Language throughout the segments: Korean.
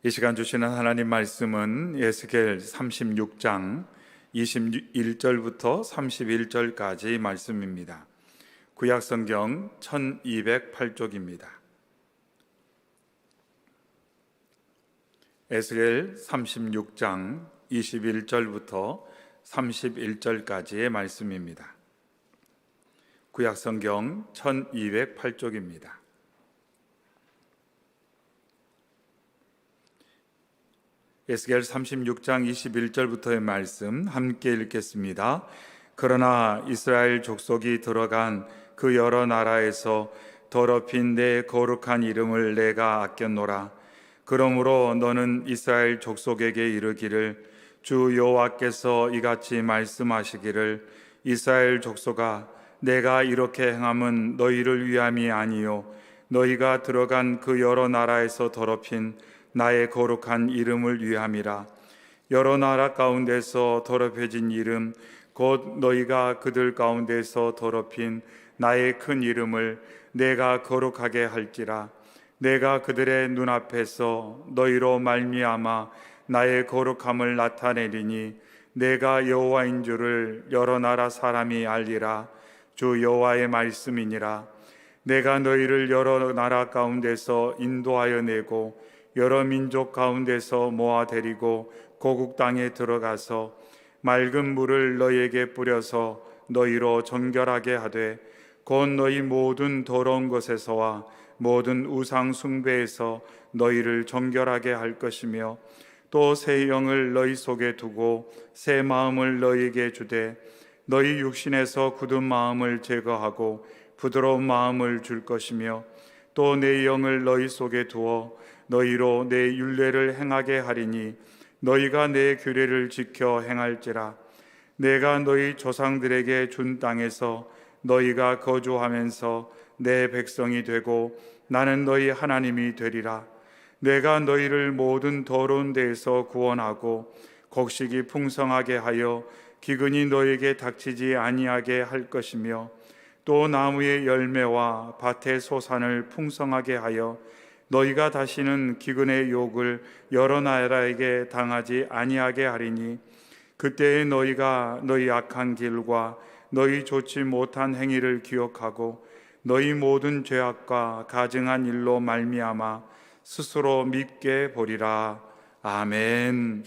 이 시간 주시는 하나님 말씀은 에스겔 36장 21절부터 31절까지 말씀입니다. 구약성경 1208쪽입니다. 에스겔 36장 21절부터 31절까지의 말씀입니다. 구약성경 1208쪽입니다. 에스겔 36장 21절부터의 말씀 함께 읽겠습니다. 그러나 이스라엘 족속이 들어간 그 여러 나라에서 더럽힌 내 거룩한 이름을 내가 아꼈노라. 그러므로 너는 이스라엘 족속에게 이르기를 주 여호와께서 이같이 말씀하시기를 이스라엘 족속아 내가 이렇게 행함은 너희를 위함이 아니요 너희가 들어간 그 여러 나라에서 더럽힌 나의 거룩한 이름을 위함이라. 여러 나라 가운데서 더럽혀진 이름 곧 너희가 그들 가운데서 더럽힌 나의 큰 이름을 내가 거룩하게 할지라. 내가 그들의 눈앞에서 너희로 말미암아 나의 거룩함을 나타내리니 내가 여호와인 줄을 여러 나라 사람이 알리라. 주 여호와의 말씀이니라. 내가 너희를 여러 나라 가운데서 인도하여 내고 여러 민족 가운데서 모아 데리고 고국 땅에 들어가서 맑은 물을 너희에게 뿌려서 너희로 정결하게 하되 곧 너희 모든 더러운 것에서와 모든 우상 숭배에서 너희를 정결하게 할 것이며 또 새 영을 너희 속에 두고 새 마음을 너희에게 주되 너희 육신에서 굳은 마음을 제거하고 부드러운 마음을 줄 것이며 또 내 영을 너희 속에 두어 너희로 내 율례를 행하게 하리니 너희가 내 규례를 지켜 행할지라. 내가 너희 조상들에게 준 땅에서 너희가 거주하면서 내 백성이 되고 나는 너희 하나님이 되리라. 내가 너희를 모든 더러운 데에서 구원하고 곡식이 풍성하게 하여 기근이 너희에게 닥치지 아니하게 할 것이며 또 나무의 열매와 밭의 소산을 풍성하게 하여 너희가 다시는 기근의 욕을 여러 나라에게 당하지 아니하게 하리니 그때에 너희가 너희 악한 길과 너희 좋지 못한 행위를 기억하고 너희 모든 죄악과 가증한 일로 말미암아 스스로 밉게 보리라. 아멘.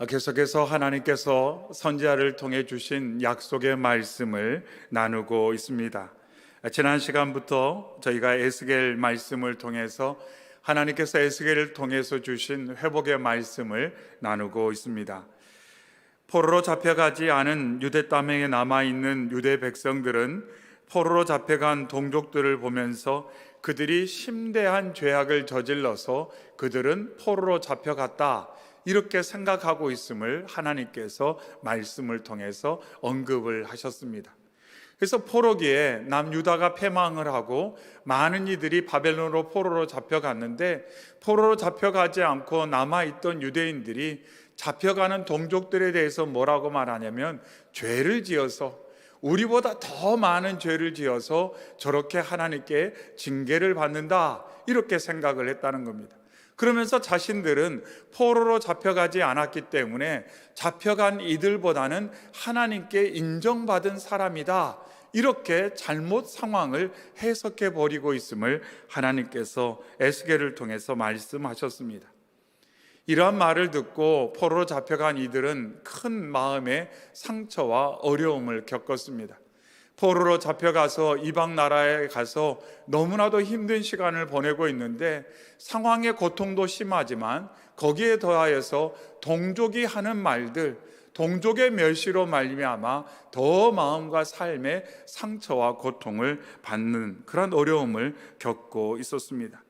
계속해서 하나님께서 선지자를 통해 주신 약속의 말씀을 나누고 있습니다. 지난 시간부터 저희가 에스겔 말씀을 통해서 하나님께서 에스겔을 통해서 주신 회복의 말씀을 나누고 있습니다. 포로로 잡혀가지 않은 유대 땅에 남아있는 유대 백성들은 포로로 잡혀간 동족들을 보면서 그들이 심대한 죄악을 저질러서 그들은 포로로 잡혀갔다 이렇게 생각하고 있음을 하나님께서 말씀을 통해서 언급을 하셨습니다. 그래서 포로기에 남유다가 패망을 하고 많은 이들이 바벨론으로 포로로 잡혀갔는데 포로로 잡혀가지 않고 남아있던 유대인들이 잡혀가는 동족들에 대해서 뭐라고 말하냐면 죄를 지어서 우리보다 더 많은 죄를 지어서 저렇게 하나님께 징계를 받는다 이렇게 생각을 했다는 겁니다. 그러면서 자신들은 포로로 잡혀가지 않았기 때문에 잡혀간 이들보다는 하나님께 인정받은 사람이다 이렇게 잘못 상황을 해석해 버리고 있음을 하나님께서 에스겔을 통해서 말씀하셨습니다. 이러한 말을 듣고 포로로 잡혀간 이들은 큰 마음의 상처와 어려움을 겪었습니다. 포로로 잡혀가서 이방 나라에 가서 너무나도 힘든 시간을 보내고 있는데 상황의 고통도 심하지만 거기에 더하여서 동족이 하는 말들, 동족의 멸시로 말미암아 더 마음과 삶의 상처와 고통을 받는 그런 어려움을 겪고 있었습니다.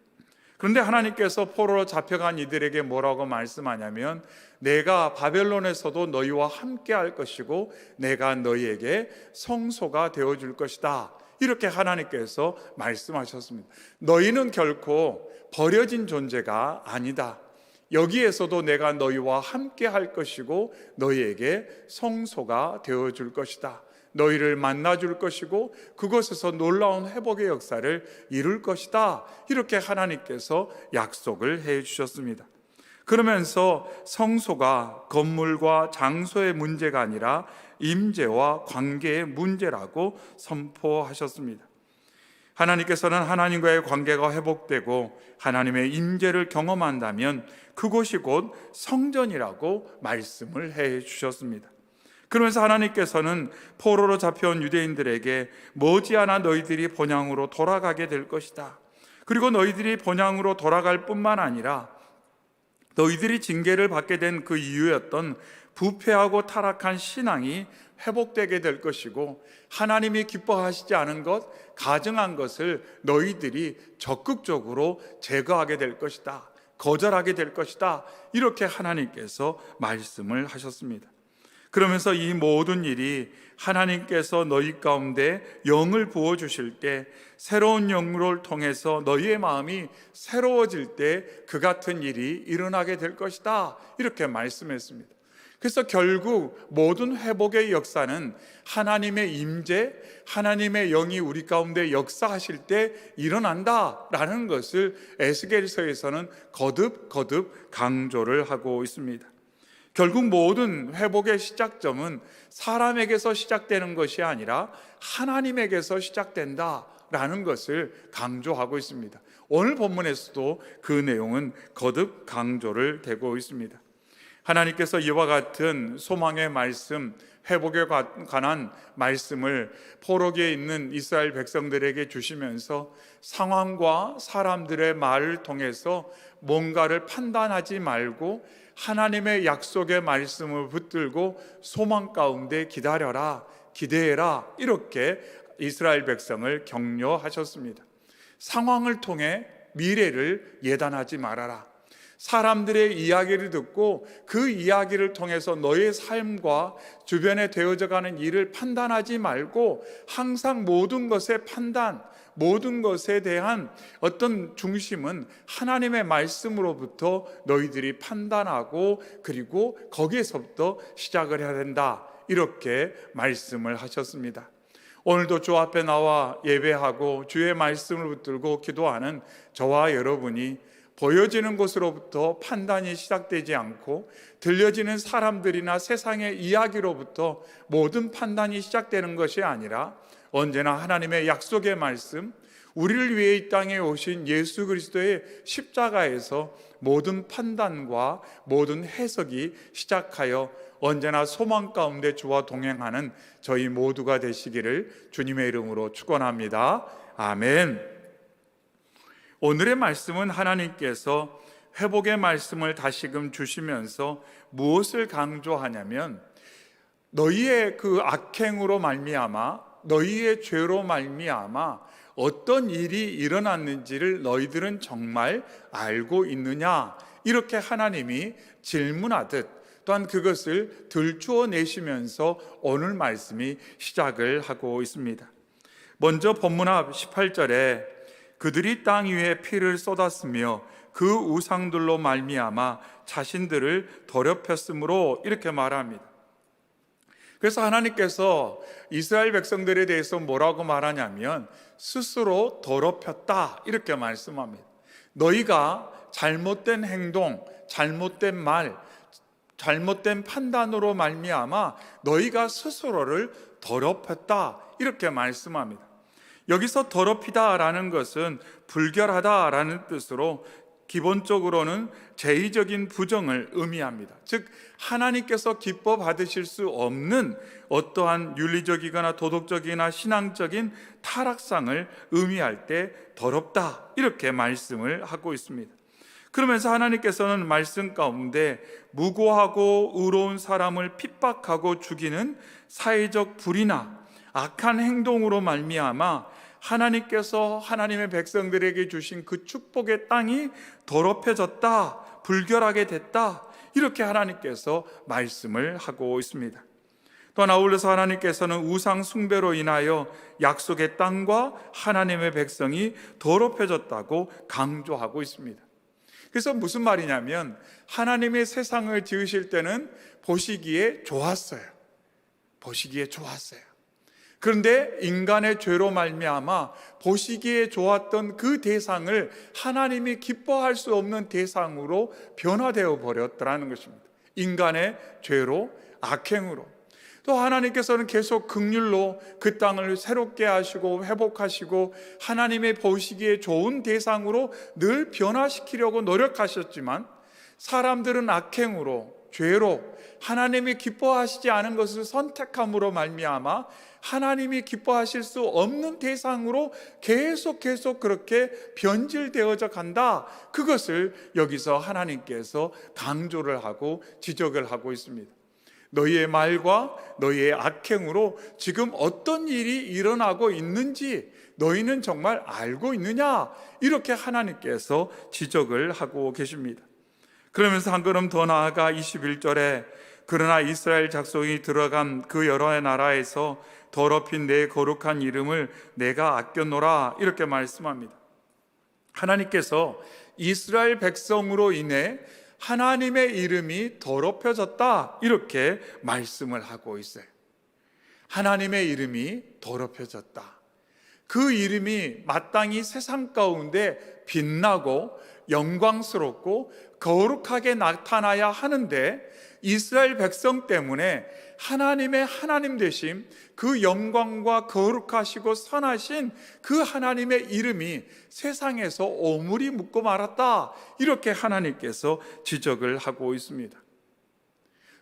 그런데 하나님께서 포로로 잡혀간 이들에게 뭐라고 말씀하냐면 내가 바벨론에서도 너희와 함께 할 것이고 내가 너희에게 성소가 되어줄 것이다 이렇게 하나님께서 말씀하셨습니다. 너희는 결코 버려진 존재가 아니다. 여기에서도 내가 너희와 함께 할 것이고 너희에게 성소가 되어줄 것이다. 너희를 만나줄 것이고 그곳에서 놀라운 회복의 역사를 이룰 것이다. 이렇게 하나님께서 약속을 해 주셨습니다. 그러면서 성소가 건물과 장소의 문제가 아니라 임재와 관계의 문제라고 선포하셨습니다. 하나님께서는 하나님과의 관계가 회복되고 하나님의 임재를 경험한다면 그곳이 곧 성전이라고 말씀을 해 주셨습니다. 그러면서 하나님께서는 포로로 잡혀온 유대인들에게 머지않아 너희들이 본향으로 돌아가게 될 것이다. 그리고 너희들이 본향으로 돌아갈 뿐만 아니라 너희들이 징계를 받게 된 그 이유였던 부패하고 타락한 신앙이 회복되게 될 것이고 하나님이 기뻐하시지 않은 것, 가증한 것을 너희들이 적극적으로 제거하게 될 것이다. 거절하게 될 것이다. 이렇게 하나님께서 말씀을 하셨습니다. 그러면서 이 모든 일이 하나님께서 너희 가운데 영을 부어주실 때 새로운 영을 통해서 너희의 마음이 새로워질 때 그 같은 일이 일어나게 될 것이다. 이렇게 말씀했습니다. 그래서 결국 모든 회복의 역사는 하나님의 임재, 하나님의 영이 우리 가운데 역사하실 때 일어난다라는 것을 에스겔서에서는 거듭 강조를 하고 있습니다. 결국 모든 회복의 시작점은 사람에게서 시작되는 것이 아니라 하나님에게서 시작된다라는 것을 강조하고 있습니다. 오늘 본문에서도 그 내용은 거듭 강조를 되고 있습니다. 하나님께서 이와 같은 소망의 말씀, 회복에 관한 말씀을 포로기에 있는 이스라엘 백성들에게 주시면서 상황과 사람들의 말을 통해서 뭔가를 판단하지 말고 하나님의 약속의 말씀을 붙들고 소망 가운데 기다려라, 기대해라, 이렇게 이스라엘 백성을 격려하셨습니다. 상황을 통해 미래를 예단하지 말아라. 사람들의 이야기를 듣고 그 이야기를 통해서 너의 삶과 주변에 되어져가는 일을 판단하지 말고 항상 모든 것의 판단, 모든 것에 대한 어떤 중심은 하나님의 말씀으로부터 너희들이 판단하고 그리고 거기에서부터 시작을 해야 된다. 이렇게 말씀을 하셨습니다. 오늘도 주 앞에 나와 예배하고 주의 말씀을 붙들고 기도하는 저와 여러분이 보여지는 것으로부터 판단이 시작되지 않고 들려지는 사람들이나 세상의 이야기로부터 모든 판단이 시작되는 것이 아니라 언제나 하나님의 약속의 말씀, 우리를 위해 이 땅에 오신 예수 그리스도의 십자가에서 모든 판단과 모든 해석이 시작하여 언제나 소망 가운데 주와 동행하는 저희 모두가 되시기를 주님의 이름으로 축원합니다. 아멘. 오늘의 말씀은 하나님께서 회복의 말씀을 다시금 주시면서 무엇을 강조하냐면 너희의 그 악행으로 말미암아, 너희의 죄로 말미암아 어떤 일이 일어났는지를 너희들은 정말 알고 있느냐, 이렇게 하나님이 질문하듯 또한 그것을 들추어 내시면서 오늘 말씀이 시작을 하고 있습니다. 먼저 본문 앞 18절에 그들이 땅 위에 피를 쏟았으며 그 우상들로 말미암아 자신들을 더럽혔으므로, 이렇게 말합니다. 그래서 하나님께서 이스라엘 백성들에 대해서 뭐라고 말하냐면 스스로 더럽혔다, 이렇게 말씀합니다. 너희가 잘못된 행동, 잘못된 말, 잘못된 판단으로 말미암아 너희가 스스로를 더럽혔다, 이렇게 말씀합니다. 여기서 더럽히다라는 것은 불결하다라는 뜻으로 기본적으로는 제의적인 부정을 의미합니다. 즉 하나님께서 기뻐 받으실 수 없는 어떠한 윤리적이거나 도덕적이나 신앙적인 타락상을 의미할 때 더럽다, 이렇게 말씀을 하고 있습니다. 그러면서 하나님께서는 말씀 가운데 무고하고 의로운 사람을 핍박하고 죽이는 사회적 불의나 악한 행동으로 말미암아 하나님께서 하나님의 백성들에게 주신 그 축복의 땅이 더럽혀졌다, 불결하게 됐다, 이렇게 하나님께서 말씀을 하고 있습니다. 또한 아울러서 하나님께서는 우상 숭배로 인하여 약속의 땅과 하나님의 백성이 더럽혀졌다고 강조하고 있습니다. 그래서 무슨 말이냐면 하나님의 세상을 지으실 때는 보시기에 좋았어요. 보시기에 좋았어요. 그런데 인간의 죄로 말미암아 보시기에 좋았던 그 대상을 하나님이 기뻐할 수 없는 대상으로 변화되어 버렸더라는 것입니다. 인간의 죄로, 악행으로. 또 하나님께서는 계속 긍휼로 그 땅을 새롭게 하시고 회복하시고 하나님의 보시기에 좋은 대상으로 늘 변화시키려고 노력하셨지만, 사람들은 악행으로, 죄로 하나님이 기뻐하시지 않은 것을 선택함으로 말미암아 하나님이 기뻐하실 수 없는 대상으로 계속 그렇게 변질되어져 간다. 그것을 여기서 하나님께서 강조를 하고 지적을 하고 있습니다. 너희의 말과 너희의 악행으로 지금 어떤 일이 일어나고 있는지 너희는 정말 알고 있느냐? 이렇게 하나님께서 지적을 하고 계십니다. 그러면서 한 걸음 더 나아가 21절에 그러나 이스라엘 족속이 들어간 그 여러 나라에서 더럽힌 내 거룩한 이름을 내가 아껴노라, 이렇게 말씀합니다. 하나님께서 이스라엘 백성으로 인해 하나님의 이름이 더럽혀졌다, 이렇게 말씀을 하고 있어요. 하나님의 이름이 더럽혀졌다. 그 이름이 마땅히 세상 가운데 빛나고 영광스럽고 거룩하게 나타나야 하는데, 이스라엘 백성 때문에 하나님의 하나님 되심, 그 영광과 거룩하시고 선하신 그 하나님의 이름이 세상에서 오물이 묻고 말았다, 이렇게 하나님께서 지적을 하고 있습니다.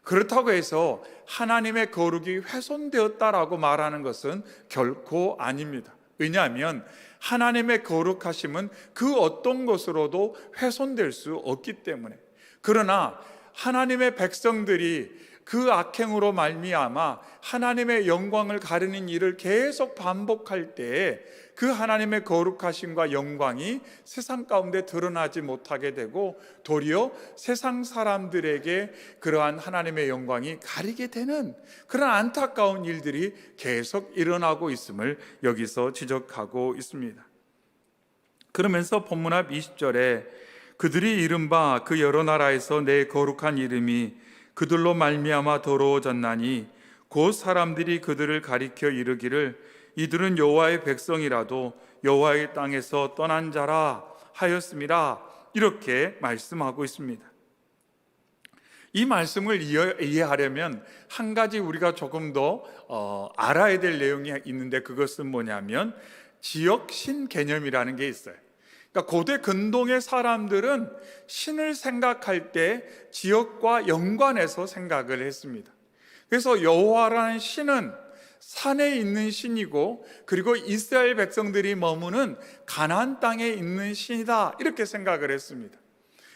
그렇다고 해서 하나님의 거룩이 훼손되었다라고 말하는 것은 결코 아닙니다. 왜냐하면 하나님의 거룩하심은 그 어떤 것으로도 훼손될 수 없기 때문에. 그러나 하나님의 백성들이 그 악행으로 말미암아 하나님의 영광을 가르는 일을 계속 반복할 때에 그 하나님의 거룩하심과 영광이 세상 가운데 드러나지 못하게 되고 도리어 세상 사람들에게 그러한 하나님의 영광이 가리게 되는 그런 안타까운 일들이 계속 일어나고 있음을 여기서 지적하고 있습니다. 그러면서 본문 앞 20절에 그들이 이른바 그 여러 나라에서 내 거룩한 이름이 그들로 말미암아 더러워졌나니 곧 사람들이 그들을 가리켜 이르기를 이들은 여호와의 백성이라도 여호와의 땅에서 떠난 자라 하였습니다, 이렇게 말씀하고 있습니다. 이 말씀을 이해하려면 한 가지 우리가 조금 더 알아야 될 내용이 있는데, 그것은 뭐냐면 지역신 개념이라는 게 있어요. 그러니까 고대 근동의 사람들은 신을 생각할 때 지역과 연관해서 생각을 했습니다. 그래서 여호와라는 신은 산에 있는 신이고, 그리고 이스라엘 백성들이 머무는 가나안 땅에 있는 신이다, 이렇게 생각을 했습니다.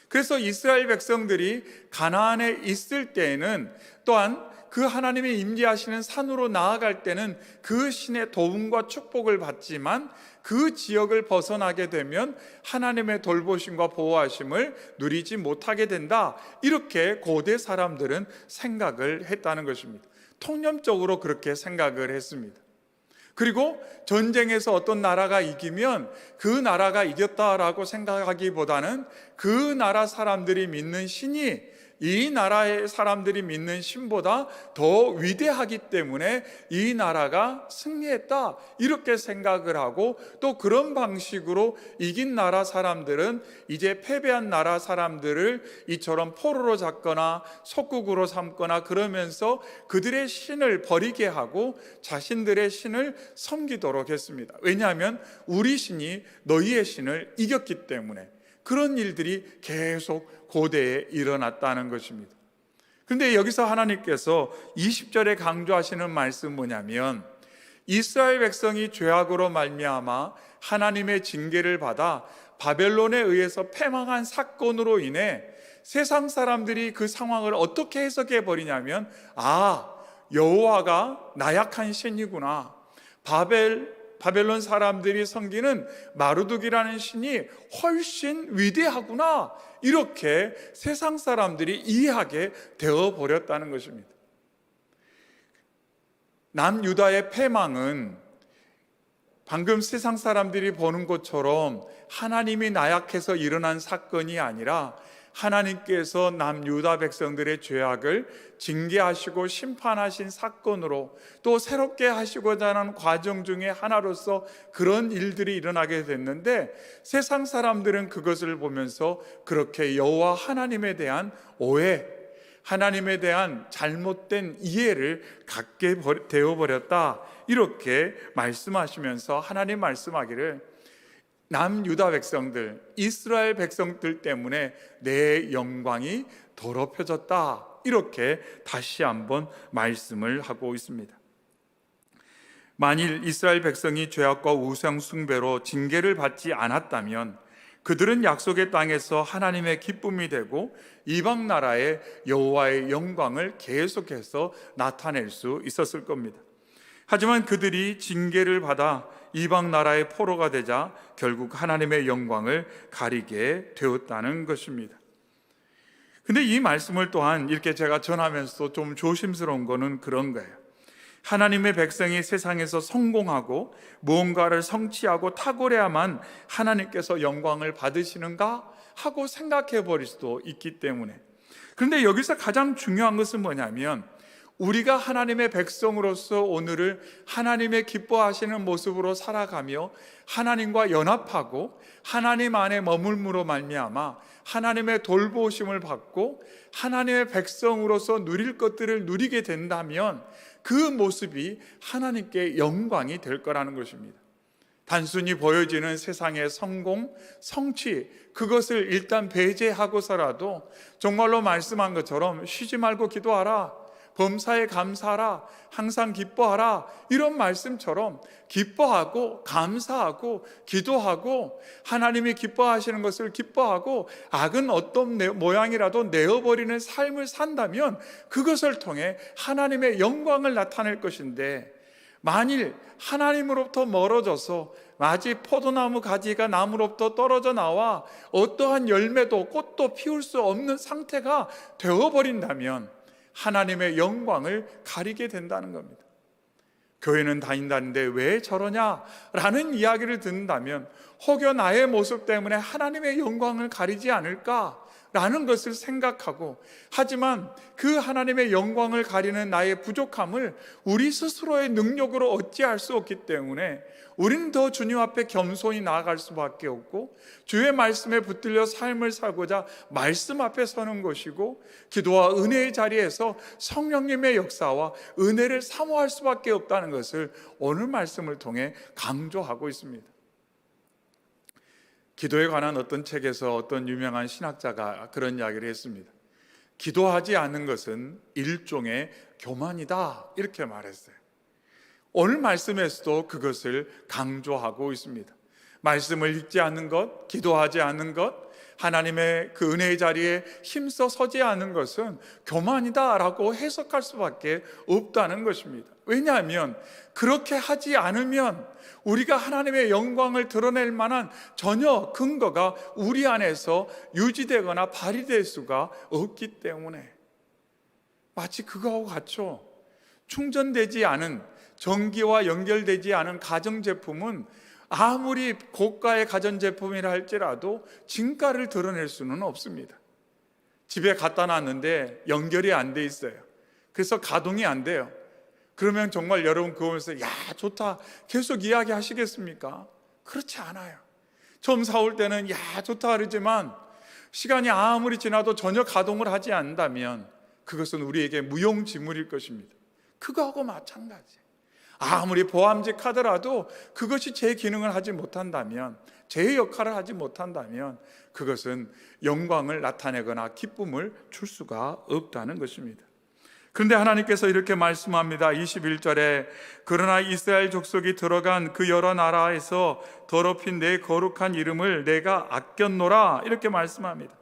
그래서 이스라엘 백성들이 가나안에 있을 때에는 또한 그 하나님이 임재하시는 산으로 나아갈 때는 그 신의 도움과 축복을 받지만 그 지역을 벗어나게 되면 하나님의 돌보심과 보호하심을 누리지 못하게 된다, 이렇게 고대 사람들은 생각을 했다는 것입니다. 통념적으로 그렇게 생각을 했습니다. 그리고 전쟁에서 어떤 나라가 이기면 그 나라가 이겼다라고 생각하기보다는 그 나라 사람들이 믿는 신이 이 나라의 사람들이 믿는 신보다 더 위대하기 때문에 이 나라가 승리했다, 이렇게 생각을 하고, 또 그런 방식으로 이긴 나라 사람들은 이제 패배한 나라 사람들을 이처럼 포로로 잡거나 속국으로 삼거나 그러면서 그들의 신을 버리게 하고 자신들의 신을 섬기도록 했습니다. 왜냐하면 우리 신이 너희의 신을 이겼기 때문에. 그런 일들이 계속 고대에 일어났다는 것입니다. 그런데 여기서 하나님께서 20절에 강조하시는 말씀은 뭐냐면, 이스라엘 백성이 죄악으로 말미암아 하나님의 징계를 받아 바벨론에 의해서 패망한 사건으로 인해 세상 사람들이 그 상황을 어떻게 해석해 버리냐면, 여호와가 나약한 신이구나, 바벨론 사람들이 섬기는 마르둑이라는 신이 훨씬 위대하구나, 이렇게 세상 사람들이 이해하게 되어버렸다는 것입니다. 남유다의 패망은 방금 세상 사람들이 보는 것처럼 하나님이 나약해서 일어난 사건이 아니라 하나님께서 남유다 백성들의 죄악을 징계하시고 심판하신 사건으로 또 새롭게 하시고자 하는 과정 중에 하나로서 그런 일들이 일어나게 됐는데, 세상 사람들은 그것을 보면서 그렇게 여호와 하나님에 대한 오해, 하나님에 대한 잘못된 이해를 갖게 되어버렸다, 이렇게 말씀하시면서 하나님 말씀하기를 남유다 백성들, 이스라엘 백성들 때문에 내 영광이 더럽혀졌다, 이렇게 다시 한번 말씀을 하고 있습니다. 만일 이스라엘 백성이 죄악과 우상 숭배로 징계를 받지 않았다면 그들은 약속의 땅에서 하나님의 기쁨이 되고 이방 나라의 여호와의 영광을 계속해서 나타낼 수 있었을 겁니다. 하지만 그들이 징계를 받아 이방 나라의 포로가 되자 결국 하나님의 영광을 가리게 되었다는 것입니다. 근데 이 말씀을 또한 이렇게 제가 전하면서 좀 조심스러운 거는 그런 거예요. 하나님의 백성이 세상에서 성공하고 무언가를 성취하고 탁월해야만 하나님께서 영광을 받으시는가 하고 생각해 버릴 수도 있기 때문에. 그런데 여기서 가장 중요한 것은 뭐냐면, 우리가 하나님의 백성으로서 오늘을 하나님의 기뻐하시는 모습으로 살아가며 하나님과 연합하고 하나님 안에 머물므로 말미암아 하나님의 돌보심을 받고 하나님의 백성으로서 누릴 것들을 누리게 된다면 그 모습이 하나님께 영광이 될 거라는 것입니다. 단순히 보여지는 세상의 성공, 성취, 그것을 일단 배제하고서라도 정말로 말씀한 것처럼 쉬지 말고 기도하라, 범사에 감사하라, 항상 기뻐하라, 이런 말씀처럼 기뻐하고 감사하고 기도하고 하나님이 기뻐하시는 것을 기뻐하고 악은 어떤 모양이라도 내어버리는 삶을 산다면 그것을 통해 하나님의 영광을 나타낼 것인데, 만일 하나님으로부터 멀어져서 마치 포도나무 가지가 나무로부터 떨어져 나와 어떠한 열매도 꽃도 피울 수 없는 상태가 되어버린다면 하나님의 영광을 가리게 된다는 겁니다. 교회는 다닌다는데 왜 저러냐라는 이야기를 듣는다면 혹여 나의 모습 때문에 하나님의 영광을 가리지 않을까라는 것을 생각하고, 하지만 그 하나님의 영광을 가리는 나의 부족함을 우리 스스로의 능력으로 어찌할 수 없기 때문에 우리는 더 주님 앞에 겸손히 나아갈 수밖에 없고, 주의 말씀에 붙들려 삶을 살고자 말씀 앞에 서는 것이고, 기도와 은혜의 자리에서 성령님의 역사와 은혜를 사모할 수밖에 없다는 것을 오늘 말씀을 통해 강조하고 있습니다. 기도에 관한 어떤 책에서 어떤 유명한 신학자가 그런 이야기를 했습니다. 기도하지 않는 것은 일종의 교만이다, 이렇게 말했어요. 오늘 말씀에서도 그것을 강조하고 있습니다. 말씀을 읽지 않는 것, 기도하지 않는 것, 하나님의 그 은혜의 자리에 힘써 서지 않는 것은 교만이다라고 해석할 수밖에 없다는 것입니다. 왜냐하면 그렇게 하지 않으면 우리가 하나님의 영광을 드러낼 만한 전혀 근거가 우리 안에서 유지되거나 발휘될 수가 없기 때문에, 마치 그거하고 같죠. 충전되지 않은, 전기와 연결되지 않은 가전제품은 아무리 고가의 가전제품이라 할지라도 진가를 드러낼 수는 없습니다. 집에 갖다 놨는데 연결이 안 돼 있어요. 그래서 가동이 안 돼요. 그러면 정말 여러분 그거 보면서 야 좋다 계속 이야기 하시겠습니까? 그렇지 않아요. 처음 사올 때는 야 좋다 그러지만 시간이 아무리 지나도 전혀 가동을 하지 않는다면 그것은 우리에게 무용지물일 것입니다. 그거하고 마찬가지. 아무리 보암직 하더라도 그것이 제 기능을 하지 못한다면, 제 역할을 하지 못한다면 그것은 영광을 나타내거나 기쁨을 줄 수가 없다는 것입니다. 그런데 하나님께서 이렇게 말씀합니다. 21절에 그러나 이스라엘 족속이 들어간 그 여러 나라에서 더럽힌 내 거룩한 이름을 내가 아꼈노라, 이렇게 말씀합니다.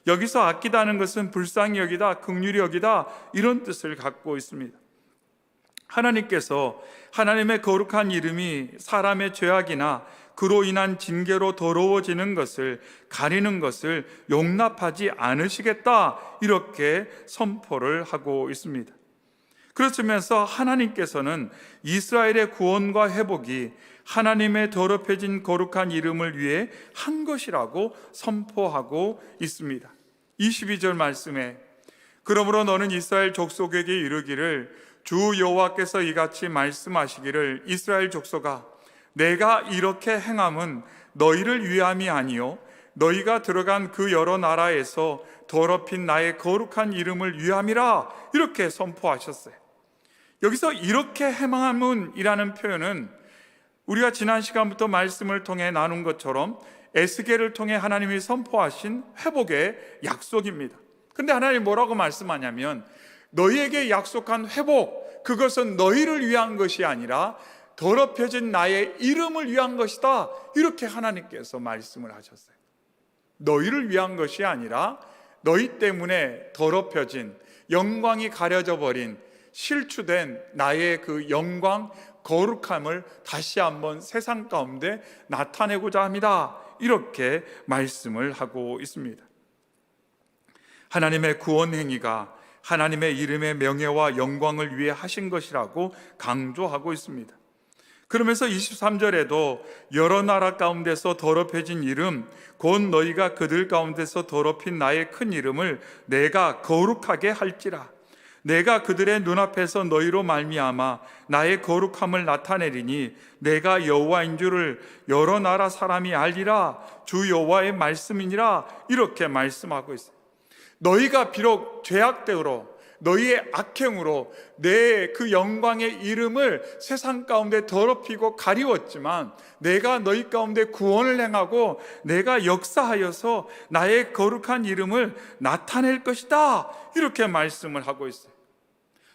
여기서 아끼다는 것은 불쌍히 여기다, 긍휼히 여기다, 이런 뜻을 갖고 있습니다. 하나님께서 하나님의 거룩한 이름이 사람의 죄악이나 그로 인한 징계로 더러워지는 것을 가리는 것을 용납하지 않으시겠다, 이렇게 선포를 하고 있습니다. 그렇으면서 하나님께서는 이스라엘의 구원과 회복이 하나님의 더럽혀진 거룩한 이름을 위해 한 것이라고 선포하고 있습니다. 22절 말씀에 그러므로 너는 이스라엘 족속에게 이르기를 주 여호와께서 이같이 말씀하시기를 이스라엘 족속아 내가 이렇게 행함은 너희를 위함이 아니요 너희가 들어간 그 여러 나라에서 더럽힌 나의 거룩한 이름을 위함이라 이렇게 선포하셨어요. 여기서 이렇게 행함은이라는 표현은 우리가 지난 시간부터 말씀을 통해 나눈 것처럼 에스겔을 통해 하나님이 선포하신 회복의 약속입니다. 근데 하나님 뭐라고 말씀하냐면 너희에게 약속한 회복, 그것은 너희를 위한 것이 아니라 더럽혀진 나의 이름을 위한 것이다. 이렇게 하나님께서 말씀을 하셨어요. 너희를 위한 것이 아니라 너희 때문에 더럽혀진, 영광이 가려져 버린, 실추된 나의 그 영광, 거룩함을 다시 한번 세상 가운데 나타내고자 합니다. 이렇게 말씀을 하고 있습니다. 하나님의 구원 행위가 하나님의 이름의 명예와 영광을 위해 하신 것이라고 강조하고 있습니다. 그러면서 23절에도 여러 나라 가운데서 더럽혀진 이름 곧 너희가 그들 가운데서 더럽힌 나의 큰 이름을 내가 거룩하게 할지라 내가 그들의 눈앞에서 너희로 말미암아 나의 거룩함을 나타내리니 내가 여호와인 줄을 여러 나라 사람이 알리라 주 여호와의 말씀이니라 이렇게 말씀하고 있어요. 너희가 비록 죄악되로 너희의 악행으로 내 그 영광의 이름을 세상 가운데 더럽히고 가리웠지만 내가 너희 가운데 구원을 행하고 내가 역사하여서 나의 거룩한 이름을 나타낼 것이다 이렇게 말씀을 하고 있어요.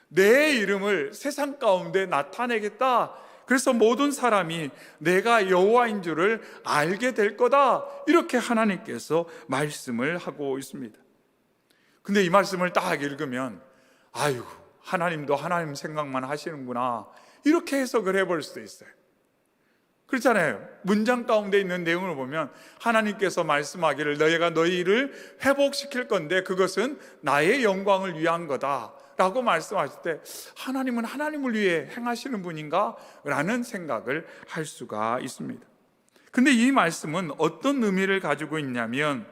내 이름을 세상 가운데 나타내겠다. 그래서 모든 사람이 내가 여호와인 줄을 알게 될 거다 이렇게 하나님께서 말씀을 하고 있습니다. 근데 이 말씀을 딱 읽으면 아이고 하나님도 하나님 생각만 하시는구나 이렇게 해석을 해볼 수도 있어요. 그렇잖아요. 문장 가운데 있는 내용을 보면 하나님께서 말씀하기를 너희가 너희를 회복시킬 건데 그것은 나의 영광을 위한 거다 라고 말씀하실 때 하나님은 하나님을 위해 행하시는 분인가? 라는 생각을 할 수가 있습니다. 근데 이 말씀은 어떤 의미를 가지고 있냐면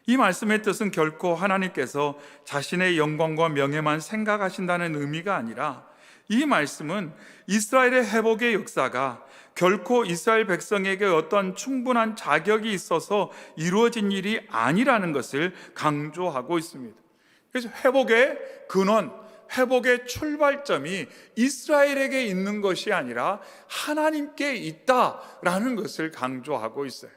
이 말씀의 뜻은 결코 하나님께서 자신의 영광과 명예만 생각하신다는 의미가 아니라 이 말씀은 이스라엘의 회복의 역사가 결코 이스라엘 백성에게 어떤 충분한 자격이 있어서 이루어진 일이 아니라는 것을 강조하고 있습니다. 그래서 회복의 근원, 회복의 출발점이 이스라엘에게 있는 것이 아니라 하나님께 있다라는 것을 강조하고 있어요.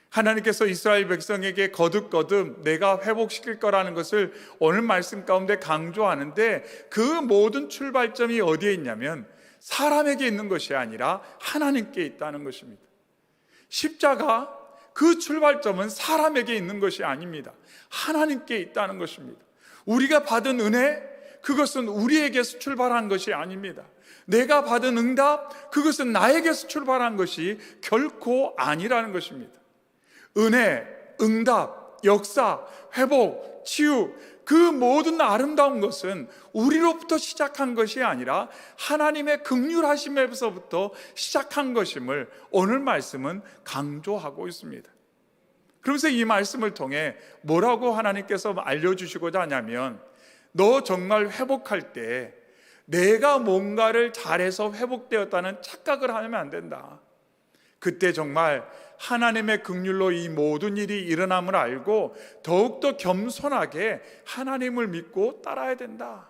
하나님께서 이스라엘 백성에게 거듭거듭 내가 회복시킬 거라는 것을 오늘 말씀 가운데 강조하는데 그 모든 출발점이 어디에 있냐면 사람에게 있는 것이 아니라 하나님께 있다는 것입니다. 십자가 그 출발점은 사람에게 있는 것이 아닙니다. 하나님께 있다는 것입니다. 우리가 받은 은혜, 그것은 우리에게서 출발한 것이 아닙니다. 내가 받은 응답, 그것은 나에게서 출발한 것이 결코 아니라는 것입니다. 은혜, 응답, 역사, 회복, 치유, 그 모든 아름다운 것은 우리로부터 시작한 것이 아니라 하나님의 긍휼하심에서부터 시작한 것임을 오늘 말씀은 강조하고 있습니다. 그러면서 이 말씀을 통해 뭐라고 하나님께서 알려주시고자 하냐면 너 정말 회복할 때 내가 뭔가를 잘해서 회복되었다는 착각을 하면 안 된다. 그때 정말 하나님의 긍휼로 이 모든 일이 일어남을 알고 더욱더 겸손하게 하나님을 믿고 따라야 된다.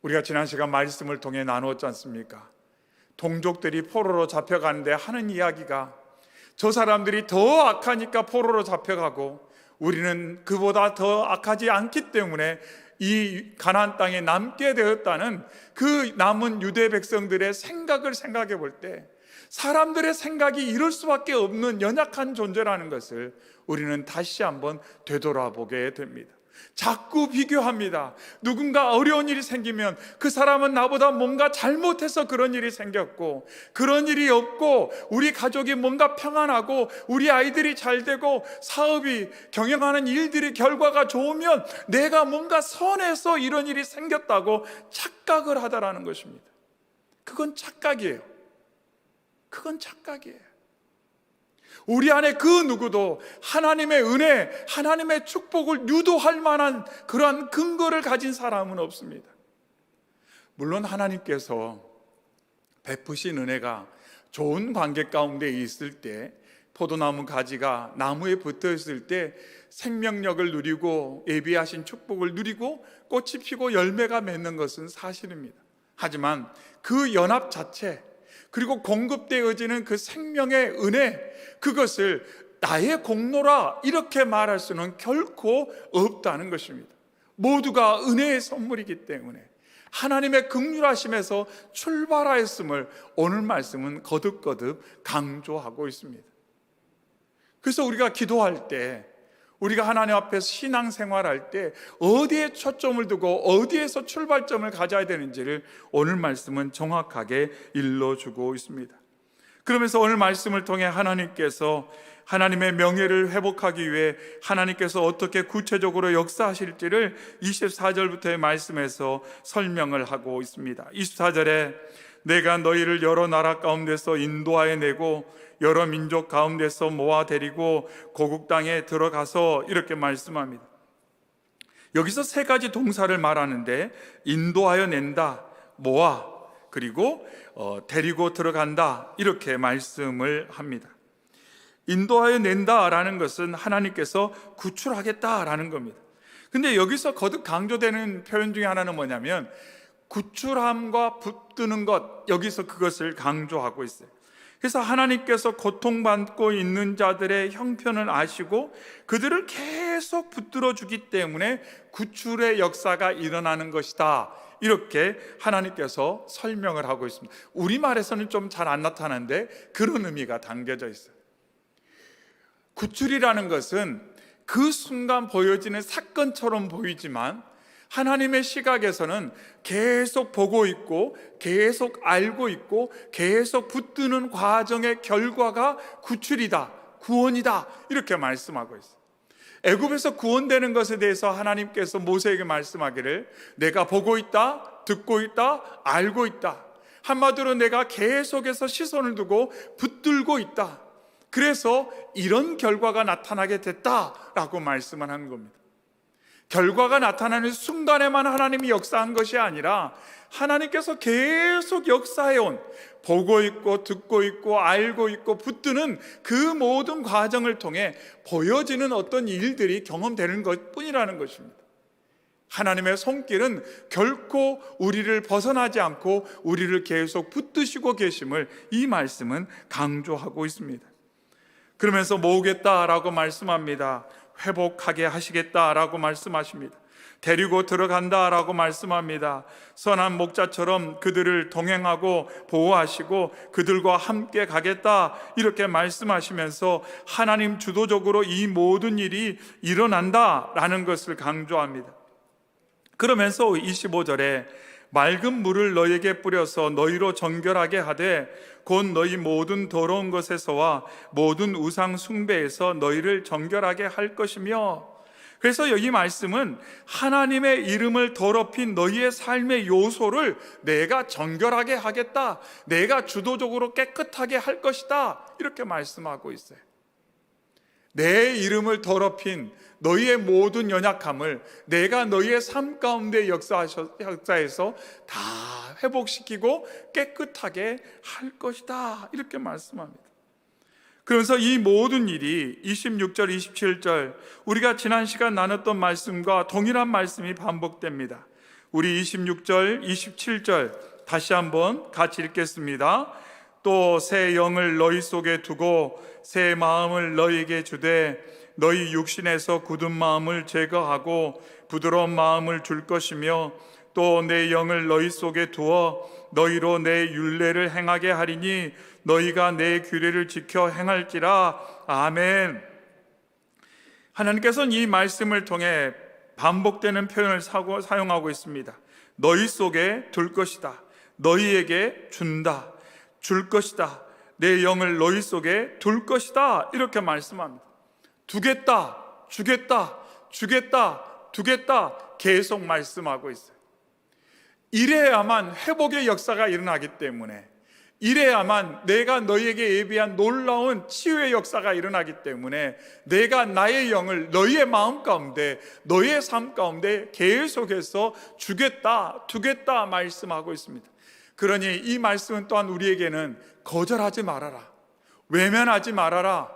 우리가 지난 시간 말씀을 통해 나누었지 않습니까? 동족들이 포로로 잡혀가는데 하는 이야기가 저 사람들이 더 악하니까 포로로 잡혀가고 우리는 그보다 더 악하지 않기 때문에 이 가나안 땅에 남게 되었다는 그 남은 유대 백성들의 생각을 생각해 볼 때 사람들의 생각이 이럴 수밖에 없는 연약한 존재라는 것을 우리는 다시 한번 되돌아보게 됩니다. 자꾸 비교합니다. 누군가 어려운 일이 생기면 그 사람은 나보다 뭔가 잘못해서 그런 일이 생겼고 그런 일이 없고 우리 가족이 뭔가 평안하고 우리 아이들이 잘 되고 사업이 경영하는 일들이 결과가 좋으면 내가 뭔가 선해서 이런 일이 생겼다고 착각을 하다라는 것입니다. 그건 착각이에요. 그건 착각이에요. 우리 안에 그 누구도 하나님의 은혜, 하나님의 축복을 유도할 만한 그러한 근거를 가진 사람은 없습니다. 물론 하나님께서 베푸신 은혜가 좋은 관계 가운데 있을 때, 포도나무 가지가 나무에 붙어 있을 때 생명력을 누리고 예비하신 축복을 누리고 꽃이 피고 열매가 맺는 것은 사실입니다. 하지만 그 연합 자체, 그리고 공급되어지는 그 생명의 은혜, 그것을 나의 공로라 이렇게 말할 수는 결코 없다는 것입니다. 모두가 은혜의 선물이기 때문에 하나님의 긍휼하심에서 출발하였음을 오늘 말씀은 거듭거듭 강조하고 있습니다. 그래서 우리가 기도할 때, 우리가 하나님 앞에서 신앙생활할 때 어디에 초점을 두고 어디에서 출발점을 가져야 되는지를 오늘 말씀은 정확하게 일러주고 있습니다. 그러면서 오늘 말씀을 통해 하나님께서 하나님의 명예를 회복하기 위해 하나님께서 어떻게 구체적으로 역사하실지를 24절부터의 말씀에서 설명을 하고 있습니다. 24절에 내가 너희를 여러 나라 가운데서 인도하여 내고 여러 민족 가운데서 모아 데리고 고국 땅에 들어가서 이렇게 말씀합니다. 여기서 세 가지 동사를 말하는데 인도하여 낸다, 모아, 그리고 데리고 들어간다 이렇게 말씀을 합니다. 인도하여 낸다라는 것은 하나님께서 구출하겠다라는 겁니다. 근데 여기서 거듭 강조되는 표현 중에 하나는 뭐냐면 구출함과 붙드는 것, 여기서 그것을 강조하고 있어요. 그래서 하나님께서 고통받고 있는 자들의 형편을 아시고 그들을 계속 붙들어 주기 때문에 구출의 역사가 일어나는 것이다, 이렇게 하나님께서 설명을 하고 있습니다. 우리말에서는 좀 잘 안 나타나는데 그런 의미가 담겨져 있어요. 구출이라는 것은 그 순간 보여지는 사건처럼 보이지만 하나님의 시각에서는 계속 보고 있고 계속 알고 있고 계속 붙드는 과정의 결과가 구출이다, 구원이다, 이렇게 말씀하고 있어요. 애굽에서 구원되는 것에 대해서 하나님께서 모세에게 말씀하기를 내가 보고 있다, 듣고 있다, 알고 있다. 한마디로 내가 계속해서 시선을 두고 붙들고 있다. 그래서 이런 결과가 나타나게 됐다라고 말씀을 한 겁니다. 결과가 나타나는 순간에만 하나님이 역사한 것이 아니라 하나님께서 계속 역사해온, 보고 있고 듣고 있고 알고 있고 붙드는 그 모든 과정을 통해 보여지는 어떤 일들이 경험되는 것뿐이라는 것입니다. 하나님의 손길은 결코 우리를 벗어나지 않고 우리를 계속 붙드시고 계심을 이 말씀은 강조하고 있습니다. 그러면서 모으겠다라고 말씀합니다. 회복하게 하시겠다라고 말씀하십니다. 데리고 들어간다라고 말씀합니다. 선한 목자처럼 그들을 동행하고 보호하시고 그들과 함께 가겠다, 이렇게 말씀하시면서 하나님 주도적으로 이 모든 일이 일어난다라는 것을 강조합니다. 그러면서 25절에 맑은 물을 너희에게 뿌려서 너희로 정결하게 하되 곧 너희 모든 더러운 것에서와 모든 우상 숭배에서 너희를 정결하게 할 것이며, 그래서 여기 말씀은 하나님의 이름을 더럽힌 너희의 삶의 요소를 내가 정결하게 하겠다, 내가 주도적으로 깨끗하게 할 것이다, 이렇게 말씀하고 있어요. 내 이름을 더럽힌 너희의 모든 연약함을 내가 너희의 삶 가운데 역사에서 다 회복시키고 깨끗하게 할 것이다, 이렇게 말씀합니다. 그래서 이 모든 일이 26절, 27절 우리가 지난 시간 나눴던 말씀과 동일한 말씀이 반복됩니다. 우리 26절, 27절 다시 한번 같이 읽겠습니다. 또 새 영을 너희 속에 두고 새 마음을 너희에게 주되 너희 육신에서 굳은 마음을 제거하고 부드러운 마음을 줄 것이며 또 내 영을 너희 속에 두어 너희로 내 율례를 행하게 하리니 너희가 내 규례를 지켜 행할지라. 아멘. 하나님께서는 이 말씀을 통해 반복되는 표현을 사용하고 있습니다. 너희 속에 둘 것이다, 너희에게 준다, 줄 것이다, 내 영을 너희 속에 둘 것이다, 이렇게 말씀합니다. 두겠다, 주겠다, 주겠다, 두겠다, 계속 말씀하고 있어요. 이래야만 회복의 역사가 일어나기 때문에, 이래야만 내가 너희에게 예비한 놀라운 치유의 역사가 일어나기 때문에 내가 나의 영을 너희의 마음 가운데, 너희의 삶 가운데 계속해서 두겠다 말씀하고 있습니다. 그러니 이 말씀은 또한 우리에게는 거절하지 말아라, 외면하지 말아라,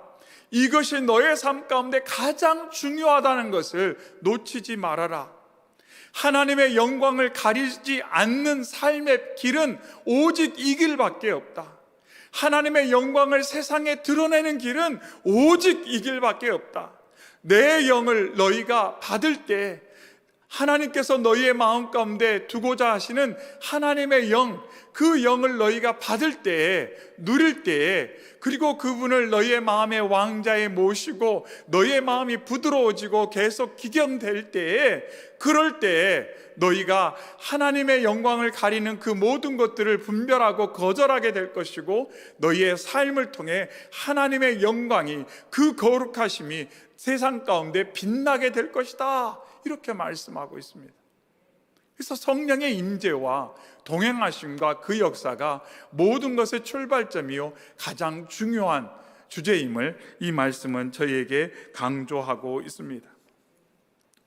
이것이 너의 삶 가운데 가장 중요하다는 것을 놓치지 말아라. 하나님의 영광을 가리지 않는 삶의 길은 오직 이 길밖에 없다. 하나님의 영광을 세상에 드러내는 길은 오직 이 길밖에 없다. 내 영을 너희가 받을 때, 하나님께서 너희의 마음 가운데 두고자 하시는 하나님의 영, 그 영을 너희가 받을 때에, 누릴 때에, 그리고 그분을 너희의 마음의 왕자에 모시고 너희의 마음이 부드러워지고 계속 기경될 때에, 그럴 때에 너희가 하나님의 영광을 가리는 그 모든 것들을 분별하고 거절하게 될 것이고, 너희의 삶을 통해 하나님의 영광이, 그 거룩하심이 세상 가운데 빛나게 될 것이다, 이렇게 말씀하고 있습니다. 그래서 성령의 임재와 동행하심과 그 역사가 모든 것의 출발점이요 가장 중요한 주제임을 이 말씀은 저희에게 강조하고 있습니다.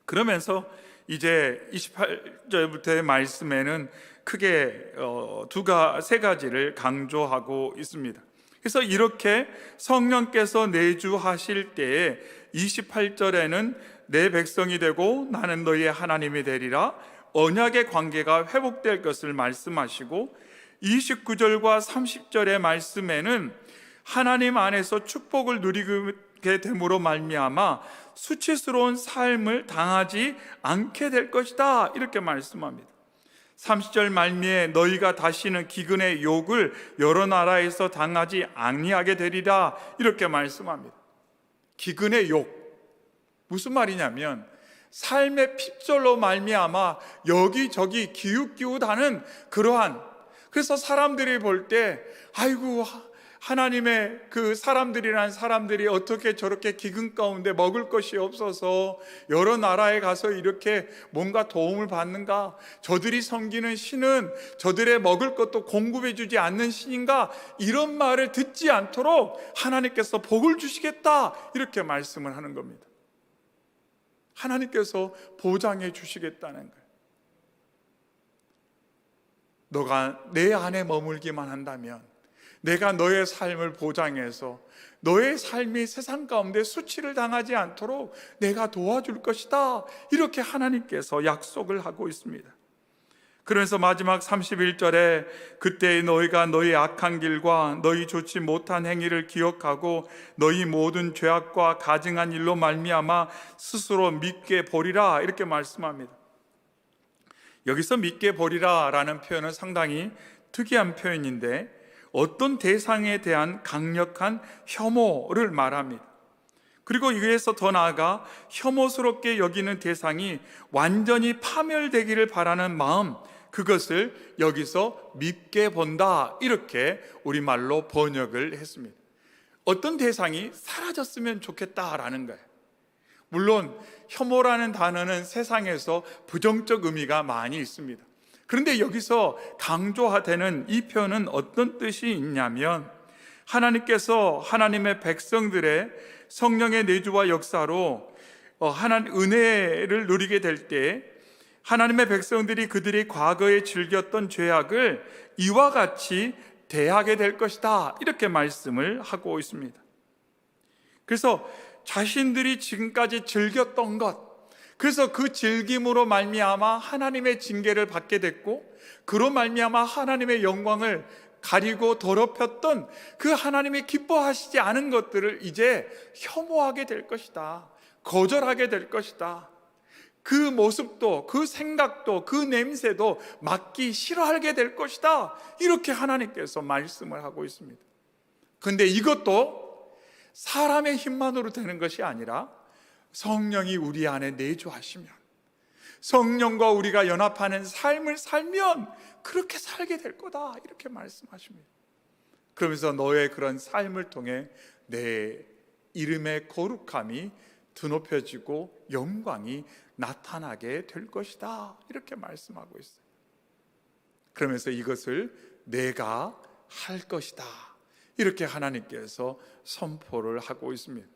그러면서 이제 28절부터의 말씀에는 크게 세 가지를 강조하고 있습니다. 그래서 이렇게 성령께서 내주하실 때에 28절에는 내 백성이 되고 나는 너희의 하나님이 되리라, 언약의 관계가 회복될 것을 말씀하시고, 29절과 30절의 말씀에는 하나님 안에서 축복을 누리게 됨으로 말미암아 수치스러운 삶을 당하지 않게 될 것이다, 이렇게 말씀합니다. 30절 말미에 너희가 다시는 기근의 욕을 여러 나라에서 당하지 아니하게 되리라, 이렇게 말씀합니다. 기근의 욕, 무슨 말이냐면 삶의 핍절로 말미암아 여기저기 기웃기웃하는 그러한, 그래서 사람들이 볼 때 아이고 하나님의 그 사람들이란 사람들이 어떻게 저렇게 기근 가운데 먹을 것이 없어서 여러 나라에 가서 이렇게 뭔가 도움을 받는가, 저들이 섬기는 신은 저들의 먹을 것도 공급해 주지 않는 신인가, 이런 말을 듣지 않도록 하나님께서 복을 주시겠다, 이렇게 말씀을 하는 겁니다. 하나님께서 보장해 주시겠다는 거예요. 너가 내 안에 머물기만 한다면 내가 너의 삶을 보장해서 너의 삶이 세상 가운데 수치를 당하지 않도록 내가 도와줄 것이다, 이렇게 하나님께서 약속을 하고 있습니다. 그러면서 마지막 31절에 그때 너희가 너희 악한 길과 너희 좋지 못한 행위를 기억하고 너희 모든 죄악과 가증한 일로 말미암아 스스로 믿게 보리라, 이렇게 말씀합니다. 여기서 믿게 보리라 라는 표현은 상당히 특이한 표현인데, 어떤 대상에 대한 강력한 혐오를 말합니다. 그리고 이에서 더 나아가 혐오스럽게 여기는 대상이 완전히 파멸되기를 바라는 마음, 그것을 여기서 밉게 본다, 이렇게 우리말로 번역을 했습니다. 어떤 대상이 사라졌으면 좋겠다라는 거예요. 물론 혐오라는 단어는 세상에서 부정적 의미가 많이 있습니다. 그런데 여기서 강조되는 이 표현은 어떤 뜻이 있냐면, 하나님께서 하나님의 백성들의 성령의 내주와 역사로 하나님 은혜를 누리게 될 때 하나님의 백성들이 그들이 과거에 즐겼던 죄악을 이와 같이 대하게 될 것이다, 이렇게 말씀을 하고 있습니다. 그래서 자신들이 지금까지 즐겼던 것, 그래서 그 즐김으로 말미암아 하나님의 징계를 받게 됐고, 그로 말미암아 하나님의 영광을 가리고 더럽혔던 그 하나님이 기뻐하시지 않은 것들을 이제 혐오하게 될 것이다, 거절하게 될 것이다, 그 모습도 그 생각도 그 냄새도 맡기 싫어하게 될 것이다, 이렇게 하나님께서 말씀을 하고 있습니다. 그런데 이것도 사람의 힘만으로 되는 것이 아니라 성령이 우리 안에 내주하시면, 성령과 우리가 연합하는 삶을 살면 그렇게 살게 될 거다, 이렇게 말씀하십니다. 그러면서 너의 그런 삶을 통해 내 이름의 거룩함이 드높여지고 영광이 나타나게 될 것이다, 이렇게 말씀하고 있어요. 그러면서 이것을 내가 할 것이다. 이렇게 하나님께서 선포를 하고 있습니다.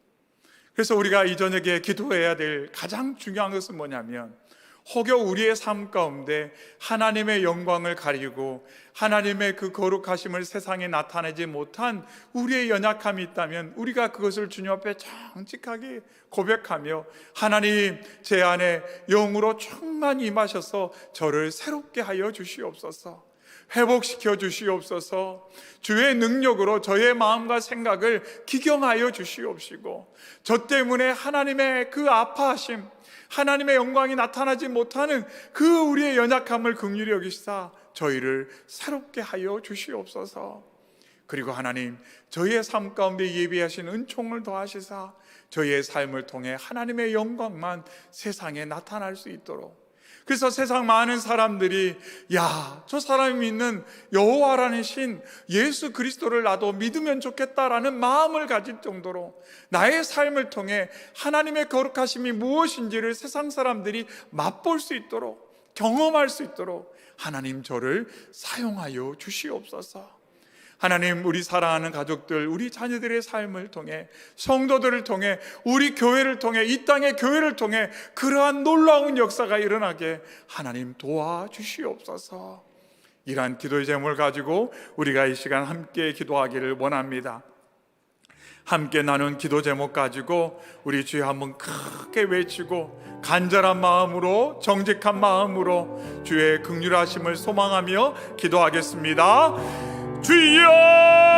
그래서 우리가 이 저녁에 기도해야 될 가장 중요한 것은 뭐냐면, 혹여 우리의 삶 가운데 하나님의 영광을 가리고 하나님의 그 거룩하심을 세상에 나타내지 못한 우리의 연약함이 있다면 우리가 그것을 주님 앞에 정직하게 고백하며, 하나님, 제 안에 영으로 충만히 임하셔서 저를 새롭게 하여 주시옵소서, 회복시켜 주시옵소서, 주의 능력으로 저의 마음과 생각을 기경하여 주시옵시고, 저 때문에 하나님의 그 아파하심, 하나님의 영광이 나타나지 못하는 그 우리의 연약함을 긍휼히 여기시사 저희를 새롭게 하여 주시옵소서. 그리고 하나님, 저희의 삶 가운데 예비하신 은총을 더하시사 저희의 삶을 통해 하나님의 영광만 세상에 나타날 수 있도록, 그래서 세상 많은 사람들이 야, 저 사람이 믿는 여호와라는 신 예수 그리스도를 나도 믿으면 좋겠다라는 마음을 가질 정도로 나의 삶을 통해 하나님의 거룩하심이 무엇인지를 세상 사람들이 맛볼 수 있도록, 경험할 수 있도록 하나님, 저를 사용하여 주시옵소서. 하나님, 우리 사랑하는 가족들, 우리 자녀들의 삶을 통해, 성도들을 통해, 우리 교회를 통해, 이 땅의 교회를 통해 그러한 놀라운 역사가 일어나게 하나님 도와주시옵소서. 이러한 기도의 제목을 가지고 우리가 이 시간 함께 기도하기를 원합니다. 함께 나눈 기도 제목 가지고 우리 주여 한번 크게 외치고 간절한 마음으로, 정직한 마음으로 주의 긍휼하심을 소망하며 기도하겠습니다. 주여!